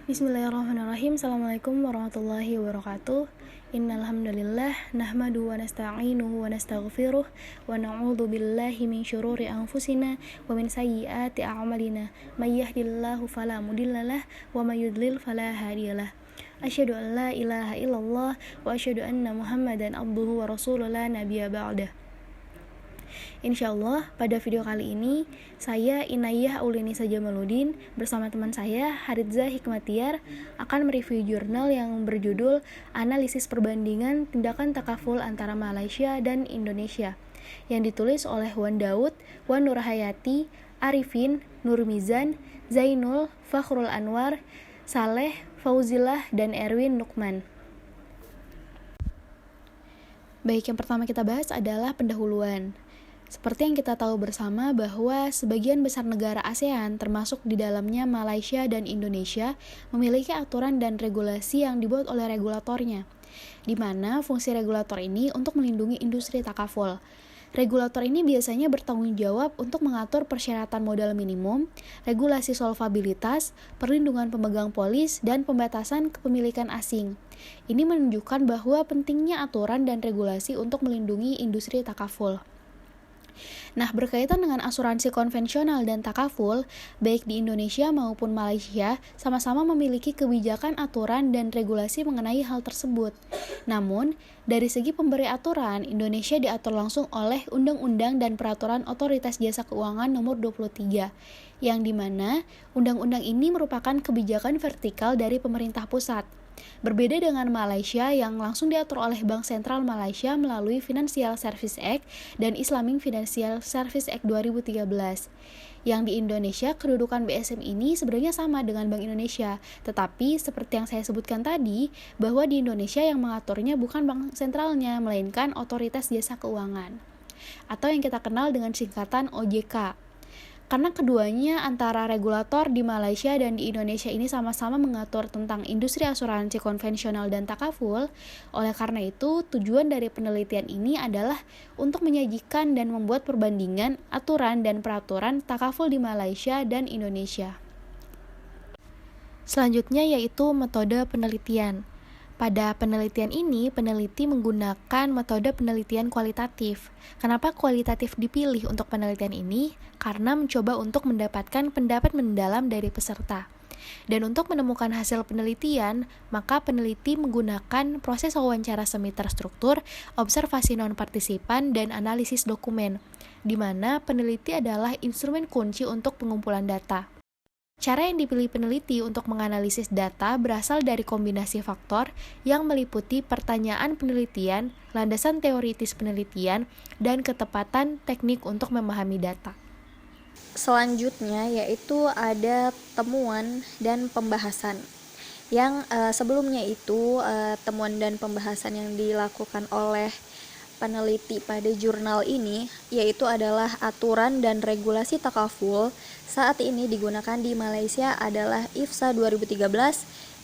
Bismillahirrahmanirrahim. Assalamualaikum warahmatullahi wabarakatuh. Innal hamdalillah nahmadu wa nasta'inuhu wa nastaghfiruh wa na'udzu billahi min syururi anfusina wa min sayyiati a'malina. May yahdihillahu fala mudhillalah wa may yudlil fala hadiyalah. Asyhadu an la ilaha illallah wa asyhadu anna Muhammadan abduhu wa rasuluhu la nabiyya ba'dah. Insyaallah pada video kali ini saya Inayah Aulinisa Jamaluddin bersama teman saya Haritza Hikmatiar akan mereview jurnal yang berjudul Analisis Perbandingan Tindakan Takaful Antara Malaysia dan Indonesia yang ditulis oleh Wan Daud, Wan Nurhayati, Arifin, Nurmizan, Zainul, Fakhrul Anwar, Saleh, Fauzilah, dan Erwin Nukman. Baik, yang pertama kita bahas adalah pendahuluan. Seperti yang kita tahu bersama bahwa sebagian besar negara ASEAN termasuk di dalamnya Malaysia dan Indonesia memiliki aturan dan regulasi yang dibuat oleh regulatornya, di mana fungsi regulator ini untuk melindungi industri takaful. Regulator ini biasanya bertanggung jawab untuk mengatur persyaratan modal minimum, regulasi solvabilitas, perlindungan pemegang polis, dan pembatasan kepemilikan asing. Ini menunjukkan bahwa pentingnya aturan dan regulasi untuk melindungi industri takaful. Nah, berkaitan dengan asuransi konvensional dan takaful, baik di Indonesia maupun Malaysia sama-sama memiliki kebijakan aturan dan regulasi mengenai hal tersebut. Namun, dari segi pemberi aturan, Indonesia diatur langsung oleh Undang-Undang dan Peraturan Otoritas Jasa Keuangan Nomor 23, yang dimana undang-undang ini merupakan kebijakan vertikal dari pemerintah pusat. Berbeda dengan Malaysia yang langsung diatur oleh Bank Sentral Malaysia melalui Financial Services Act dan Islamic Financial Services Act 2013. Yang di Indonesia, kedudukan BSM ini sebenarnya sama dengan Bank Indonesia, tetapi seperti yang saya sebutkan tadi, bahwa di Indonesia yang mengaturnya bukan bank sentralnya, melainkan Otoritas Jasa Keuangan, atau yang kita kenal dengan singkatan OJK. Karena keduanya antara regulator di Malaysia dan di Indonesia ini sama-sama mengatur tentang industri asuransi konvensional dan takaful, oleh karena itu tujuan dari penelitian ini adalah untuk menyajikan dan membuat perbandingan aturan dan peraturan takaful di Malaysia dan Indonesia. Selanjutnya yaitu metode penelitian. Pada penelitian ini, peneliti menggunakan metode penelitian kualitatif. Kenapa kualitatif dipilih untuk penelitian ini? Karena mencoba untuk mendapatkan pendapat mendalam dari peserta. Dan untuk menemukan hasil penelitian, maka peneliti menggunakan proses wawancara semi terstruktur, observasi non-partisipan, dan analisis dokumen, di mana peneliti adalah instrumen kunci untuk pengumpulan data. Cara yang dipilih peneliti untuk menganalisis data berasal dari kombinasi faktor yang meliputi pertanyaan penelitian, landasan teoritis penelitian, dan ketepatan teknik untuk memahami data. Selanjutnya yaitu ada temuan dan pembahasan. Yang sebelumnya itu temuan dan pembahasan yang dilakukan oleh peneliti pada jurnal ini yaitu adalah aturan dan regulasi takaful saat ini digunakan di Malaysia adalah IFSA 2013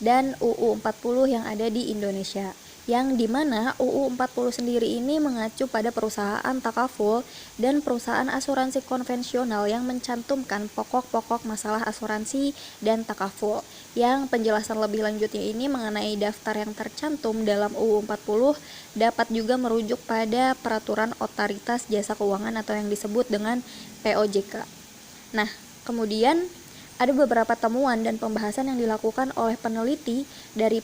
dan UU 40 yang ada di Indonesia, yang dimana UU 40 sendiri ini mengacu pada perusahaan takaful dan perusahaan asuransi konvensional yang mencantumkan pokok-pokok masalah asuransi dan takaful, yang penjelasan lebih lanjutnya ini mengenai daftar yang tercantum dalam UU 40 dapat juga merujuk pada peraturan otoritas jasa keuangan atau yang disebut dengan POJK. Nah, kemudian ada beberapa temuan dan pembahasan yang dilakukan oleh peneliti dari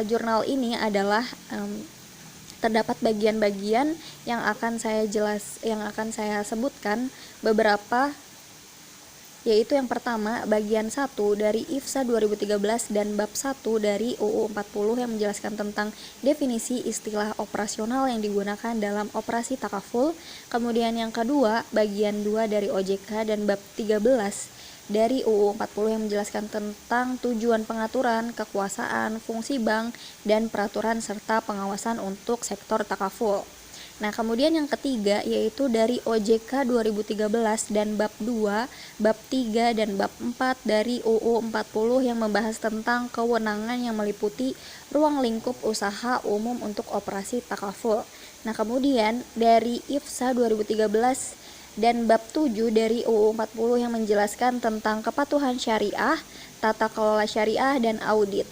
jurnal ini adalah terdapat bagian-bagian yang akan saya sebutkan beberapa, yaitu yang pertama bagian 1 dari IFSA 2013 dan bab 1 dari UU 40 yang menjelaskan tentang definisi istilah operasional yang digunakan dalam operasi takaful. Kemudian yang kedua bagian 2 dari OJK dan bab 13 dari UU 40 yang menjelaskan tentang tujuan pengaturan, kekuasaan, fungsi bank, dan peraturan serta pengawasan untuk sektor takaful. Nah, kemudian yang ketiga yaitu dari OJK 2013 dan bab 2, bab 3, dan bab 4 dari UU 40 yang membahas tentang kewenangan yang meliputi ruang lingkup usaha umum untuk operasi takaful. Nah, kemudian dari IFSA 2013 dan bab 7 dari UU 40 yang menjelaskan tentang kepatuhan syariah, tata kelola syariah dan audit.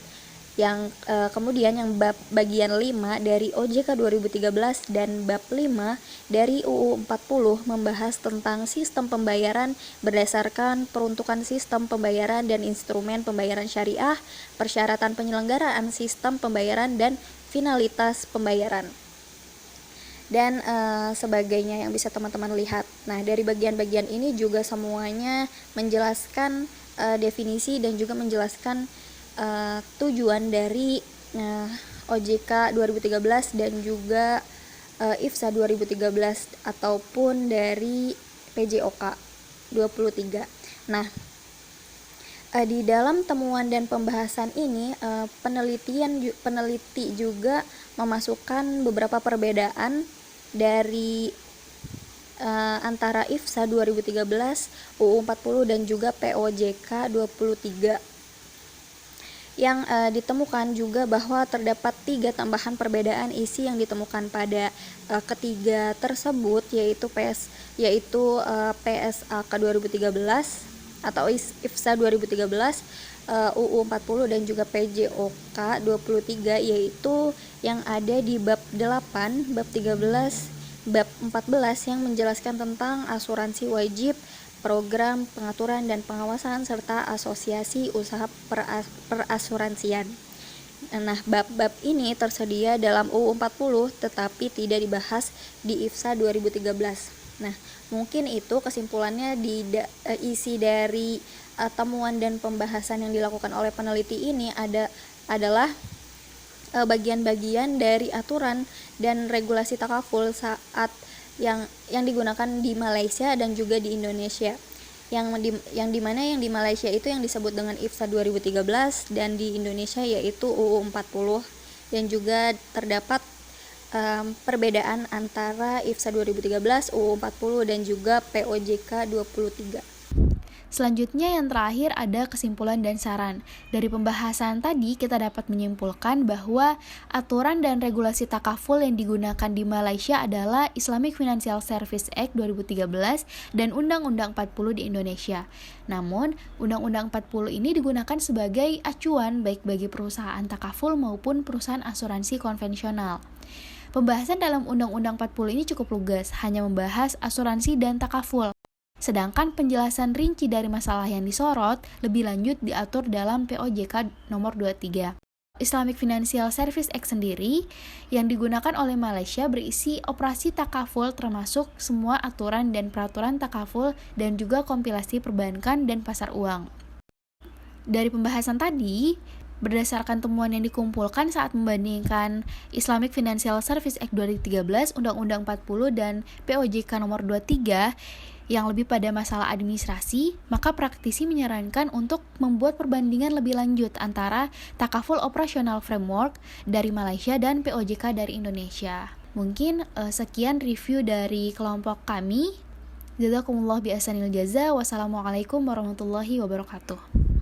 Yang kemudian yang bab bagian 5 dari OJK 2013 dan bab 5 dari UU 40 membahas tentang sistem pembayaran berdasarkan peruntukan sistem pembayaran dan instrumen pembayaran syariah, persyaratan penyelenggaraan sistem pembayaran dan finalitas pembayaran dan sebagainya yang bisa teman-teman lihat. Nah, dari bagian-bagian ini juga semuanya menjelaskan definisi dan juga menjelaskan tujuan dari OJK 2013 dan juga IFSA 2013 ataupun dari PJOK 23. Nah, di dalam temuan dan pembahasan ini peneliti juga memasukkan beberapa perbedaan dari antara IFSA 2013, UU 40 dan juga POJK 23. Yang ditemukan juga bahwa terdapat 3 tambahan perbedaan isi yang ditemukan pada ketiga tersebut, yaitu PSAK 2013 atau IFSA 2013, UU 40 dan juga PJOK 23, yaitu yang ada di bab 8, bab 13, bab 14 yang menjelaskan tentang asuransi wajib, program pengaturan dan pengawasan serta asosiasi usaha perasuransian. Nah, bab-bab ini tersedia dalam UU 40 tetapi tidak dibahas di IFSA 2013. Nah, mungkin itu kesimpulannya isi dari temuan dan pembahasan yang dilakukan oleh peneliti ini adalah bagian-bagian dari aturan dan regulasi takaful saat yang digunakan di Malaysia dan juga di Indonesia. Yang di Malaysia itu yang disebut dengan IFSA 2013 dan di Indonesia yaitu UU 40, dan juga terdapat perbedaan antara IFSA 2013, UU 40 dan juga POJK 23. Selanjutnya yang terakhir ada kesimpulan dan saran. Dari pembahasan tadi kita dapat menyimpulkan bahwa aturan dan regulasi takaful yang digunakan di Malaysia adalah Islamic Financial Services Act 2013 dan Undang-Undang 40 di Indonesia. Namun, Undang-Undang 40 ini digunakan sebagai acuan baik bagi perusahaan takaful maupun perusahaan asuransi konvensional. Pembahasan dalam Undang-Undang 40 ini cukup lugas, hanya membahas asuransi dan takaful. Sedangkan penjelasan rinci dari masalah yang disorot lebih lanjut diatur dalam POJK nomor 23. Islamic Financial Services Act sendiri yang digunakan oleh Malaysia berisi operasi takaful termasuk semua aturan dan peraturan takaful dan juga kompilasi perbankan dan pasar uang. Dari pembahasan tadi, berdasarkan temuan yang dikumpulkan saat membandingkan Islamic Financial Services Act 2013, Undang-Undang 40 dan POJK nomor 23 yang lebih pada masalah administrasi, maka praktisi menyarankan untuk membuat perbandingan lebih lanjut antara takaful operasional framework dari Malaysia dan POJK dari Indonesia. Mungkin sekian review dari kelompok kami. Jazakumullah bi ahsanil jaza. Wassalamualaikum warahmatullahi wabarakatuh.